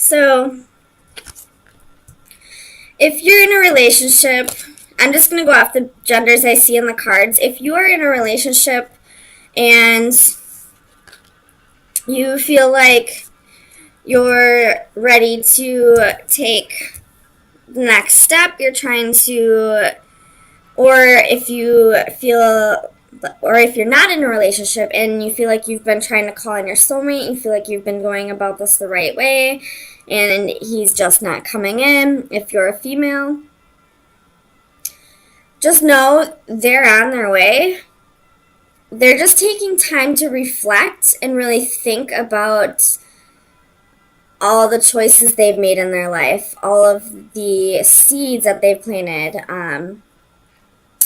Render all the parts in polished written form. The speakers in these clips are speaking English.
So, if you're in a relationship, I'm just going to go off the genders I see in the cards. If you are in a relationship and you feel like you're ready to take the next step, you're trying to, or if you feel, or if you're not in a relationship and you feel like you've been trying to call in your soulmate, you feel like you've been going about this the right way and he's just not coming in, if you're a female, just know they're on their way. They're just taking time to reflect and really think about all the choices they've made in their life, all of the seeds that they've planted,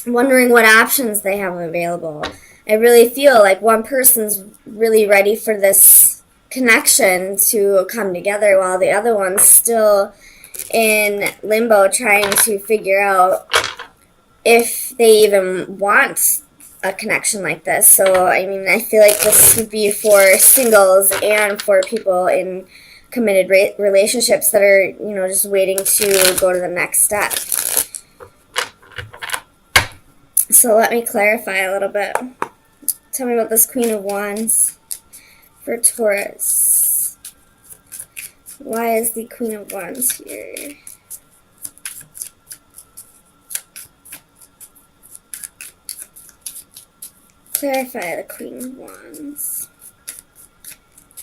wondering what options they have available. I really feel like one person's really ready for this connection to come together while the other one's still in limbo trying to figure out if they even want a connection like this. So, I mean, I feel like this would be for singles and for people in committed relationships that are, you know, just waiting to go to the next step. So let me clarify a little bit. Tell me about this Queen of Wands for Taurus. Why is the Queen of Wands here? Clarify the Queen of Wands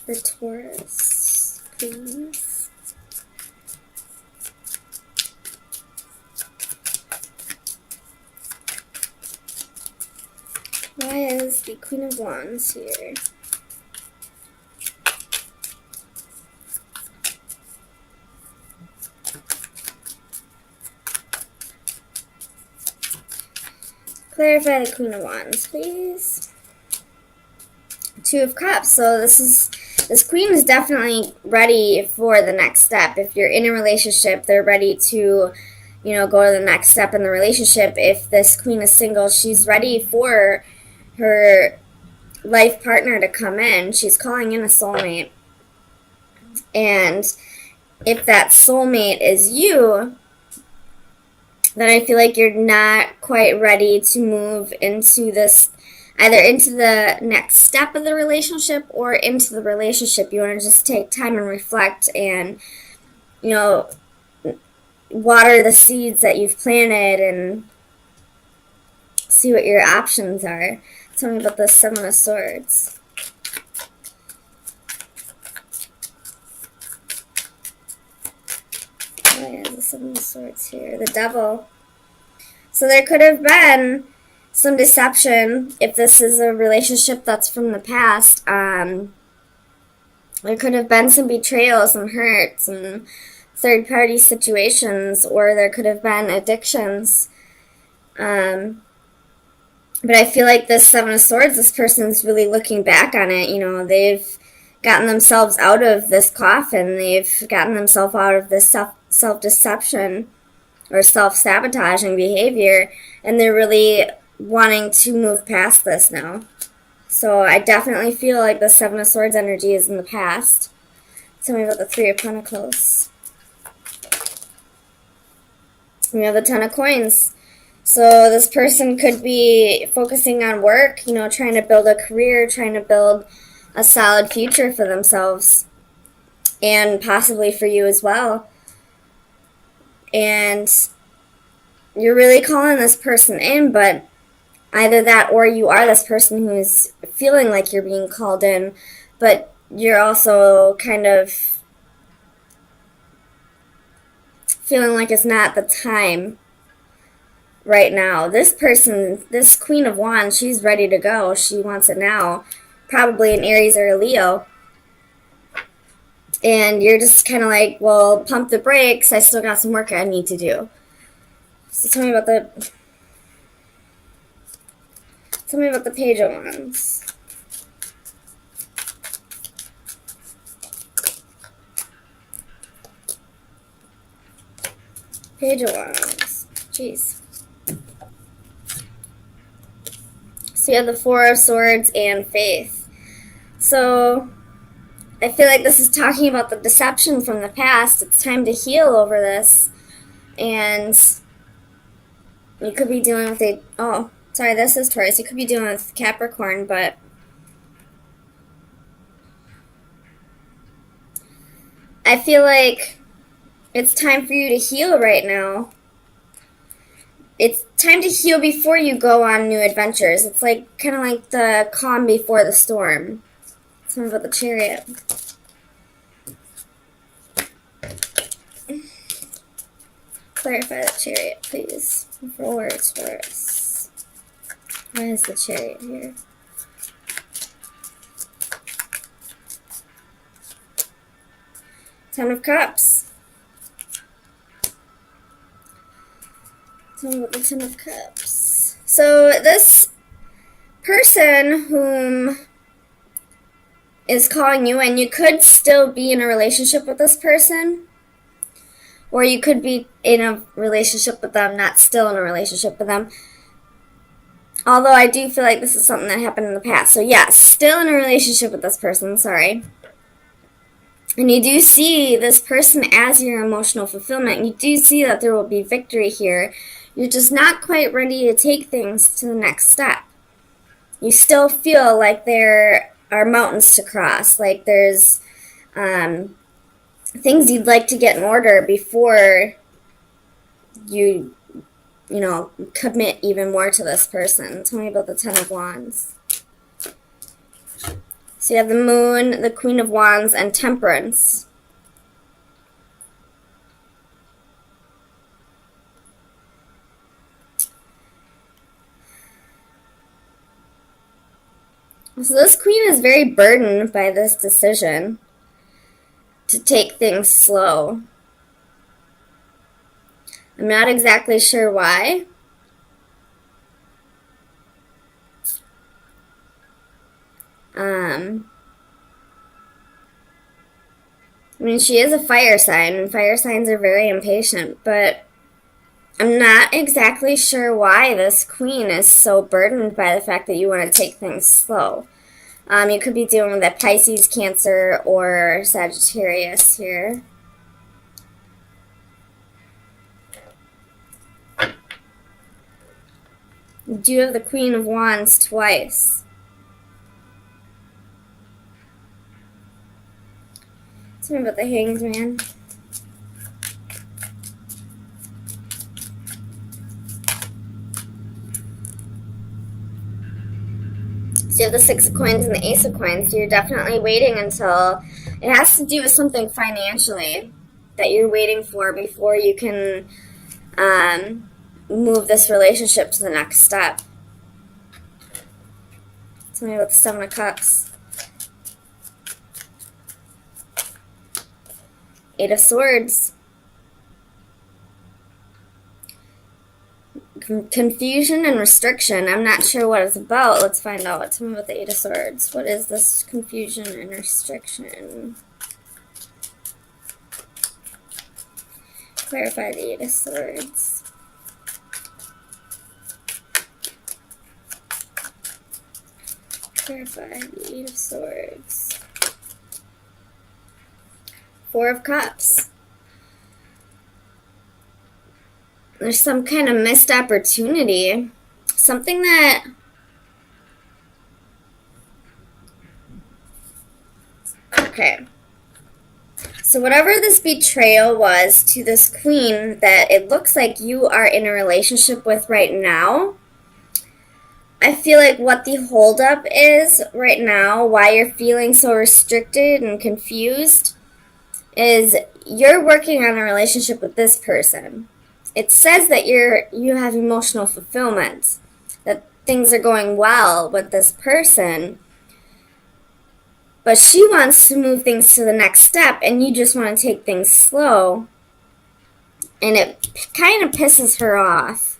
for Taurus, please. Why is the Queen of Wands here? Clarify the Queen of Wands, please. Two of Cups. So this Queen is definitely ready for the next step. If you're in a relationship, they're ready to, you know, go to the next step in the relationship. If this Queen is single, she's ready for her life partner to come in. She's calling in a soulmate. And if that soulmate is you, then I feel like you're not quite ready to move into this, either into the next step of the relationship or into the relationship. You want to just take time and reflect and, you know, water the seeds that you've planted and see what your options are. Tell me about the Seven of Swords. Why is the Seven of Swords here? The Devil. So there could have been some deception if this is a relationship that's from the past. There could have been some betrayal, some hurt, some third-party situations, or there could have been addictions. But I feel like this Seven of Swords, this person's really looking back on it. You know, they've gotten themselves out of this coffin. They've gotten themselves out of this self-deception or self-sabotaging behavior, and they're really wanting to move past this now. So I definitely feel like the Seven of Swords energy is in the past. Tell me about the Three of Pentacles. We have the Ten of Coins. So this person could be focusing on work, you know, trying to build a career, trying to build a solid future for themselves, and possibly for you as well. And you're really calling this person in, but either that or you are this person who's feeling like you're being called in, but you're also kind of feeling like it's not the time right now. This person, this Queen of Wands, she's ready to go. She wants it now. Probably an Aries or a Leo. And you're just kind of like, well, pump the brakes. I still got some work I need to do. So tell me about the Page of Wands. Page of Wands. Jeez. So you have the Four of Swords and Faith. So I feel like this is talking about the deception from the past. It's time to heal over this. And you could be dealing with oh, sorry, this is Taurus. You could be dealing with Capricorn, but I feel like it's time for you to heal right now. It's time to heal before you go on new adventures. It's like kind of like the calm before the storm. Something about the Chariot. Clarify the Chariot, please. For words for us. Why is the Chariot here? Ten of Cups. Tell me about the Ten of Cups. So this person whom is calling you, and you could still be in a relationship with this person, or you could be in a relationship with them, not still in a relationship with them. Although I do feel like this is something that happened in the past. So yes, still in a relationship with this person, sorry. And you do see this person as your emotional fulfillment. You do see that there will be victory here. You're just not quite ready to take things to the next step. You still feel like there are mountains to cross, like there's things you'd like to get in order before you commit even more to this person. Tell me about the Ten of Wands. So you have the Moon, the Queen of Wands, and Temperance. So this Queen is very burdened by this decision to take things slow. I'm not exactly sure why. I mean, she is a fire sign, and fire signs are very impatient, but I'm not exactly sure why this Queen is so burdened by the fact that you want to take things slow. You could be dealing with a Pisces, Cancer, or Sagittarius here. You do have the Queen of Wands twice. Tell me about the Hanged Man. So you have the Six of Coins and the Ace of Coins, so you're definitely waiting until it has to do with something financially that you're waiting for before you can move this relationship to the next step. Tell me about the Seven of Cups. Eight of Swords. Confusion and restriction. I'm not sure what it's about. Let's find out. Tell me about the Eight of Swords. What is this confusion and restriction? Clarify the Eight of Swords. Clarify the Eight of Swords. Four of Cups. There's some kind of missed opportunity. Something that okay. So whatever this betrayal was to this Queen that it looks like you are in a relationship with right now, I feel like what the holdup is right now, why you're feeling so restricted and confused, is you're working on a relationship with this person. It says that you have emotional fulfillment, that things are going well with this person, but she wants to move things to the next step, and you just want to take things slow, and it kind of pisses her off,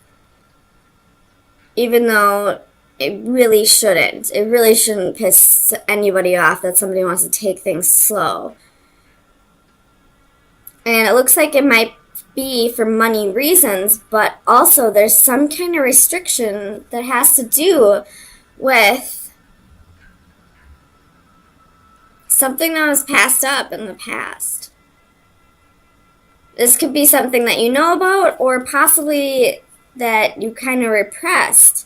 even though it really shouldn't. It really shouldn't piss anybody off that somebody wants to take things slow. And it looks like it might be for money reasons, but also there's some kind of restriction that has to do with something that was passed up in the past. This could be something that you know about, or possibly that you kind of repressed.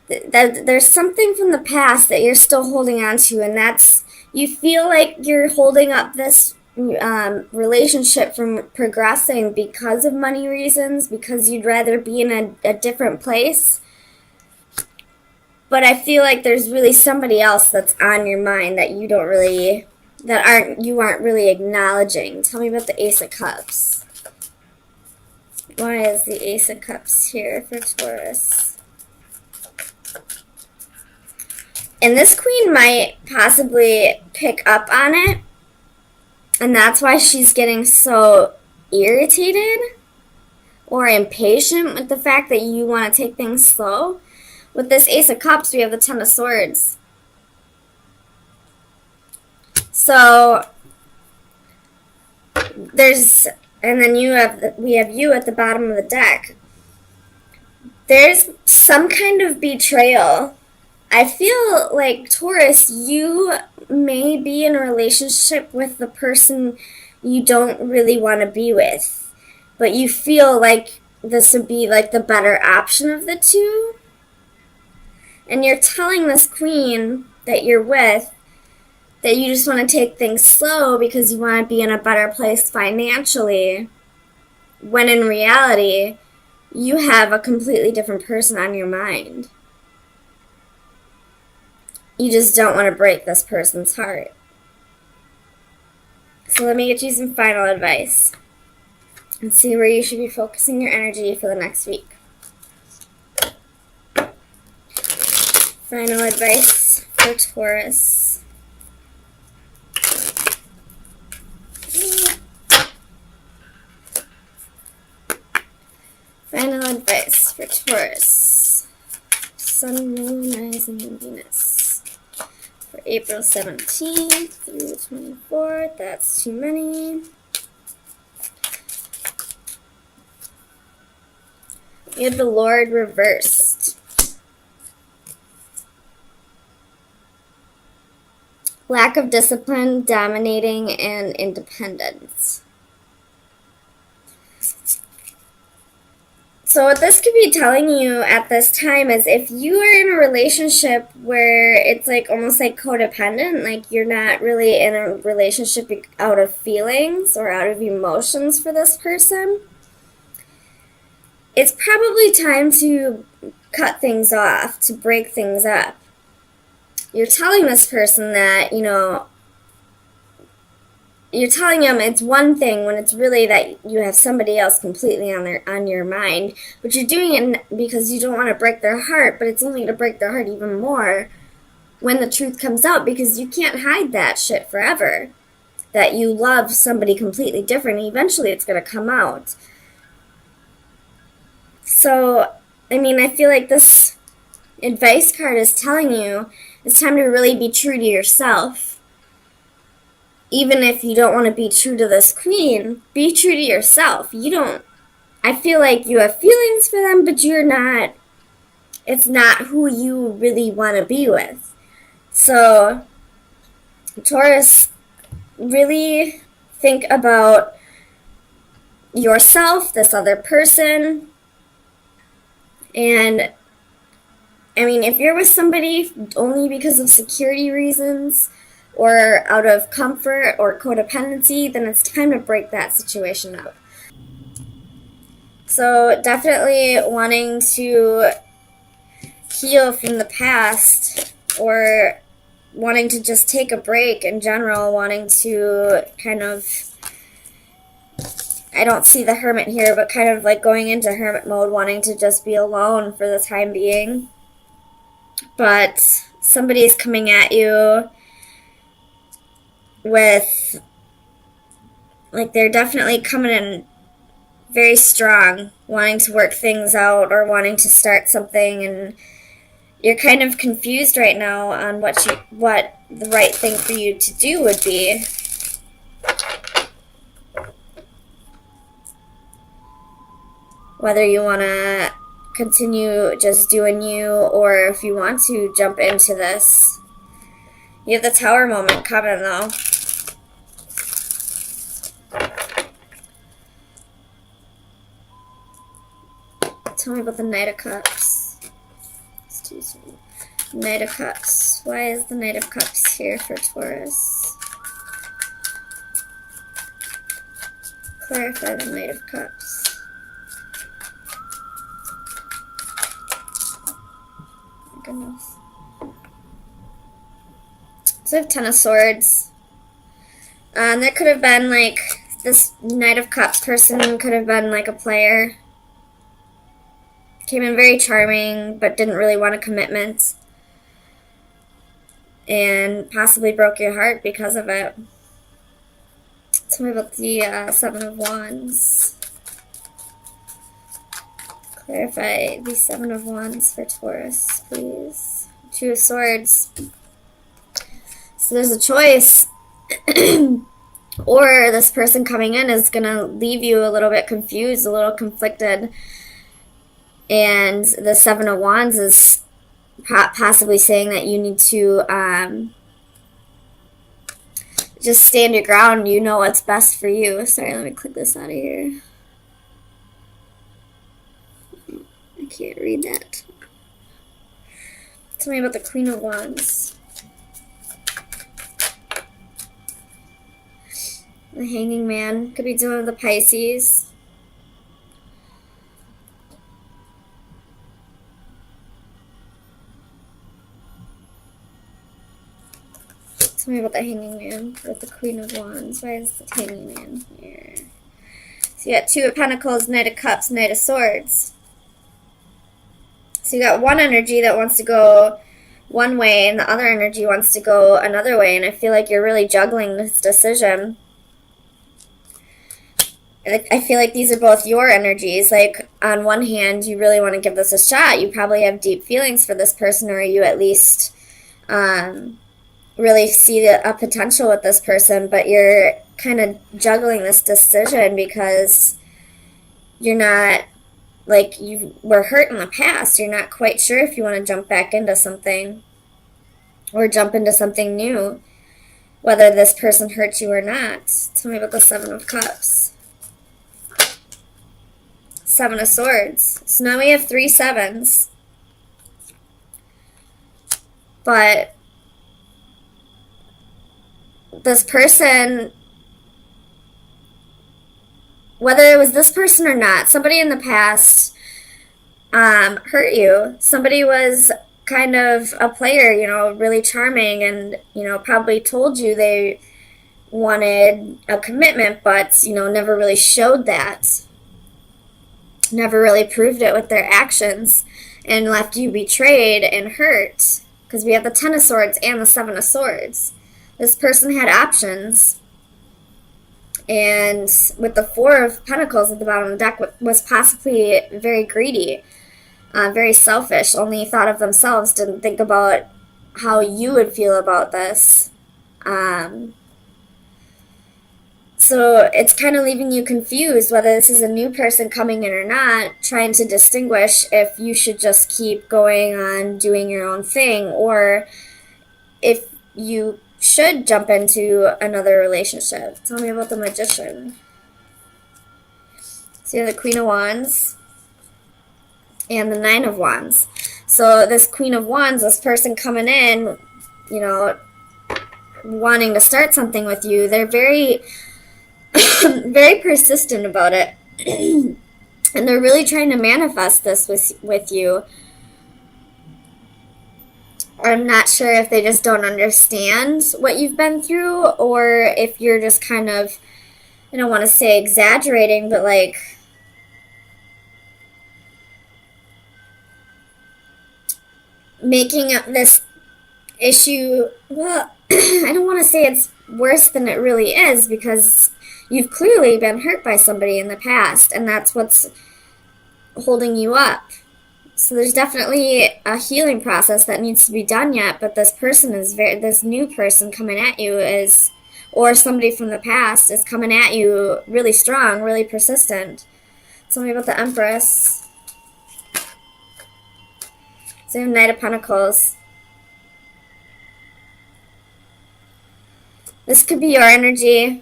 That there's something from the past that you're still holding on to, and that's, you feel like you're holding up this relationship from progressing because of money reasons, because you'd rather be in a different place. But I feel like there's really somebody else that's on your mind that you don't really, you aren't really acknowledging. Tell me about the Ace of Cups. Why is the Ace of Cups here for Taurus? And this queen might possibly pick up on it, and that's why she's getting so irritated or impatient with the fact that you want to take things slow. With this Ace of Cups, we have the Ten of Swords. So there's, and then we have you at the bottom of the deck. There's some kind of betrayal. I feel like, Taurus, you may be in a relationship with the person you don't really want to be with, but you feel like this would be like the better option of the two. And you're telling this queen that you're with that you just want to take things slow because you want to be in a better place financially, when in reality, you have a completely different person on your mind. You just don't want to break this person's heart. So let me get you some final advice and see where you should be focusing your energy for the next week. Final advice for Taurus. Final advice for Taurus. Sun, Moon, Rising, and Venus. For April 17th through the 24th. That's too many. You have the Lord reversed. Lack of discipline, dominating, and independence. So what this could be telling you at this time is, if you are in a relationship where it's like almost like codependent, like you're not really in a relationship out of feelings or out of emotions for this person, it's probably time to cut things off, to break things up. You're telling this person that, you're telling them it's one thing when it's really that you have somebody else completely on your mind, but you're doing it because you don't want to break their heart, but it's only to break their heart even more when the truth comes out, because you can't hide that shit forever, that you love somebody completely different. Eventually it's going to come out. So, I feel like this advice card is telling you it's time to really be true to yourself. Even if you don't want to be true to this queen, be true to yourself. I feel like you have feelings for them, but it's not who you really want to be with. So, Taurus, really think about yourself, this other person, and if you're with somebody only because of security reasons or out of comfort or codependency, then it's time to break that situation up. So definitely wanting to heal from the past, or wanting to just take a break in general, wanting to kind of, I don't see the Hermit here, but kind of like going into hermit mode, wanting to just be alone for the time being. But somebody's coming at you with, like, they're definitely coming in very strong, wanting to work things out or wanting to start something, and you're kind of confused right now on what the right thing for you to do would be. Whether you want to continue just doing you, or if you want to jump into this. You have the Tower moment coming, though. Tell me about the Knight of Cups. Knight of Cups. Why is the Knight of Cups here for Taurus? Clarify the Knight of Cups. Oh my goodness. So I have Ten of Swords. There could have been, like, this Knight of Cups person could have been, like, a player. Came in very charming, but didn't really want a commitment. And possibly broke your heart because of it. Tell me about the Seven of Wands. Clarify the Seven of Wands for Taurus, please. Two of Swords. So there's a choice. Or this person coming in is going to leave you a little bit confused, a little conflicted. And the Seven of Wands is possibly saying that you need to just stand your ground. You know what's best for you. Sorry, let me click this out of here. I can't read that. Tell me about the Queen of Wands. The Hanging Man. Could be dealing with the Pisces. Tell me about the Hanging Man with the Queen of Wands. Why is the Hanging Man here? So you got Two of Pentacles, Knight of Cups, Knight of Swords. So you got one energy that wants to go one way and the other energy wants to go another way. And I feel like you're really juggling this decision. I feel like these are both your energies. Like, on one hand, you really want to give this a shot. You probably have deep feelings for this person, or you at least really see a potential with this person, but you're kind of juggling this decision because you're not, like, you were hurt in the past. You're not quite sure if you want to jump back into something or jump into something new, whether this person hurt you or not. Tell me about the Seven of Cups. Seven of Swords. So now we have 3 sevens. But this person, whether it was this person or not, somebody in the past hurt you. Somebody was kind of a player, you know, really charming, and, you know, probably told you they wanted a commitment, but, you know, never really showed that. Never really proved it with their actions, and left you betrayed and hurt. Because we have the Ten of Swords and the Seven of Swords. This person had options, and with the Four of Pentacles at the bottom of the deck, was possibly very greedy, very selfish, only thought of themselves, didn't think about how you would feel about this. So it's kind of leaving you confused whether this is a new person coming in or not, trying to distinguish if you should just keep going on doing your own thing, or if you should jump into another relationship. Tell me about the Magician. So you have the Queen of Wands and the Nine of Wands. So this Queen of Wands, this person coming in, you know, wanting to start something with you, they're very very persistent about it. And they're really trying to manifest this with you. I'm not sure if they just don't understand what you've been through, or if you're just kind of, I don't want to say exaggerating, but like making up this issue. Well, I don't want to say it's worse than it really is, because you've clearly been hurt by somebody in the past, and that's what's holding you up. So there's definitely a healing process that needs to be done yet, but this person is this new person coming at you is, or somebody from the past is coming at you really strong, really persistent. Tell me about the Empress. So you have Knight of Pentacles. This could be your energy.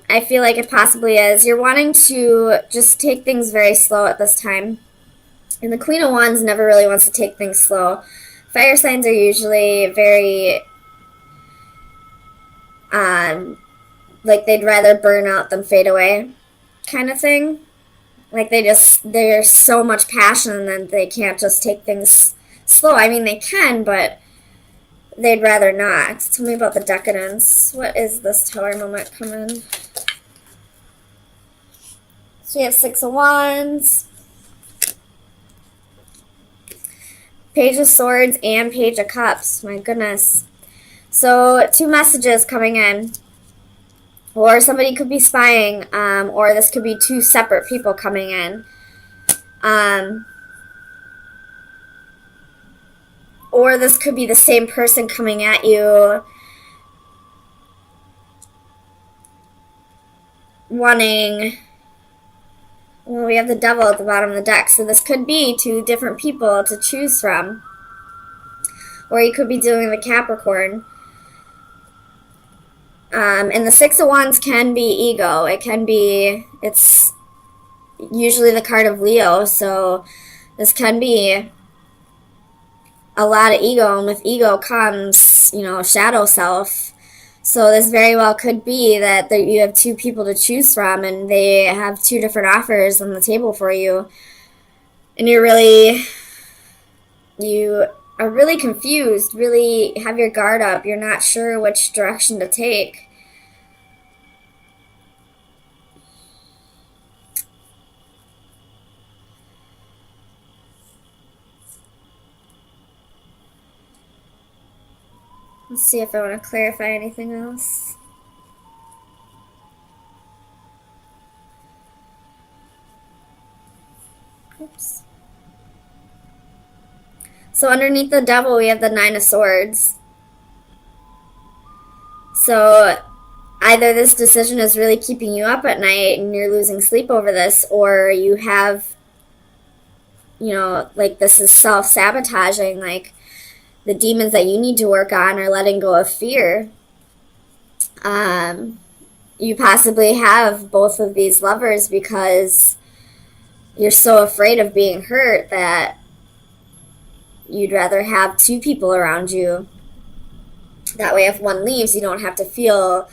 I feel like it possibly is. You're wanting to just take things very slow at this time. And the Queen of Wands never really wants to take things slow. Fire signs are usually very, like they'd rather burn out than fade away kind of thing. Like there's so much passion that they can't just take things slow. I mean, they can, but they'd rather not. Tell me about the decadence. What is this Tower moment coming? So we have Six of Wands, Page of Swords, and Page of Cups. My goodness. So 2 messages coming in. Or somebody could be spying, or this could be 2 separate people coming in. Or this could be the same person coming at you, wanting... Well, we have the Devil at the bottom of the deck, so this could be 2 different people to choose from. Or you could be dealing with a Capricorn. And the Six of Wands can be ego. It's usually the card of Leo, so this can be a lot of ego, and with ego comes, shadow self. So this very well could be that you have 2 people to choose from, and they have 2 different offers on the table for you. And you are really confused, really have your guard up. You're not sure which direction to take. Let's see if I want to clarify anything else. Oops. So underneath the Devil, we have the Nine of Swords. So either this decision is really keeping you up at night and you're losing sleep over this, or you have, like this is self-sabotaging, like the demons that you need to work on are letting go of fear. You possibly have both of these lovers because you're so afraid of being hurt that you'd rather have 2 people around you. That way if one leaves, you don't have to feel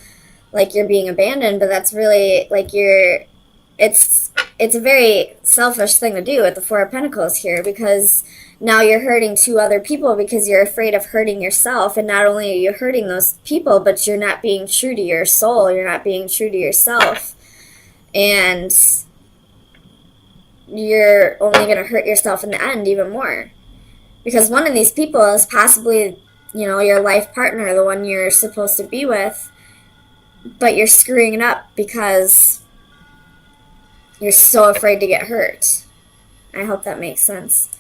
like you're being abandoned, but that's really like it's a very selfish thing to do with the Four of Pentacles here, because now you're hurting 2 other people because you're afraid of hurting yourself. And not only are you hurting those people, but you're not being true to your soul. You're not being true to yourself. And you're only going to hurt yourself in the end even more. Because one of these people is possibly, your life partner, the one you're supposed to be with. But you're screwing it up because you're so afraid to get hurt. I hope that makes sense.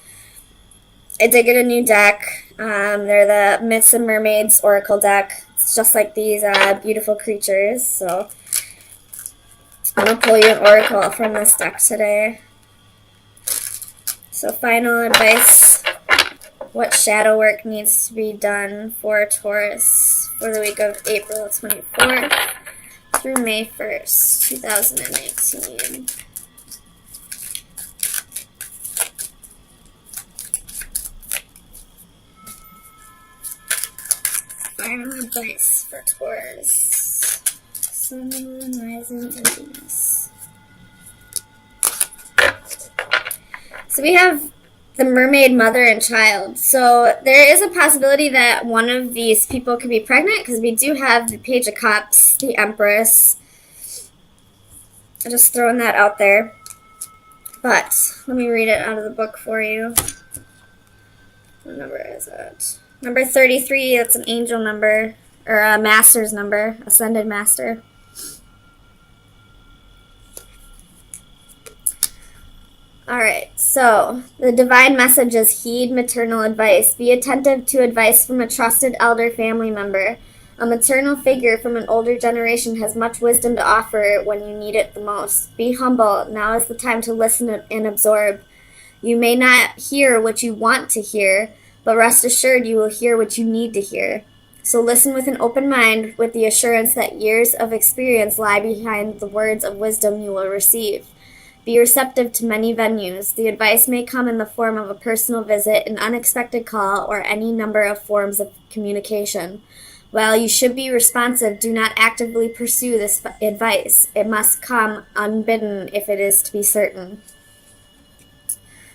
I did get a new deck. They're the Myths and Mermaids Oracle deck. It's just like these beautiful creatures. So I'm going to pull you an oracle from this deck today. So final advice. What shadow work needs to be done for Taurus for the week of April 24th through May 1st, 2019. Final advice for Taurus. Sun, Moon, Rising, and Venus. So we have the Mermaid, Mother, and Child. So there is a possibility that one of these people could be pregnant, because we do have the Page of Cups, the Empress. I'm just throwing that out there. But let me read it out of the book for you. What number is it? Number 33, that's an angel number, or a master's number, ascended master. Alright, so the divine message is heed maternal advice. Be attentive to advice from a trusted elder family member. A maternal figure from an older generation has much wisdom to offer when you need it the most. Be humble. Now is the time to listen and absorb. You may not hear what you want to hear, but rest assured you will hear what you need to hear. So listen with an open mind, with the assurance that years of experience lie behind the words of wisdom you will receive. Be receptive to many venues. The advice may come in the form of a personal visit, an unexpected call, or any number of forms of communication. While you should be responsive, do not actively pursue this advice. It must come unbidden if it is to be certain.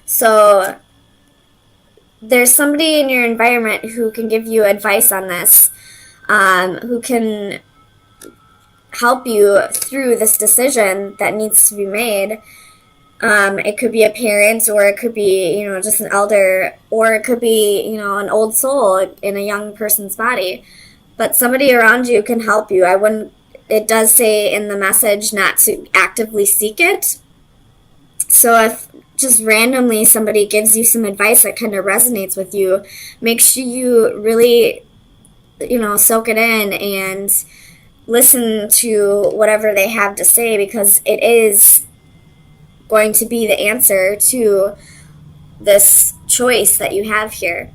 So there's somebody in your environment who can give you advice on this, who can help you through this decision that needs to be made. It could be a parent, or it could be, just an elder, or it could be, an old soul in a young person's body. But somebody around you can help you. It does say in the message not to actively seek it. So if just randomly somebody gives you some advice that kind of resonates with you, make sure you really, soak it in and listen to whatever they have to say, because it is going to be the answer to this choice that you have here.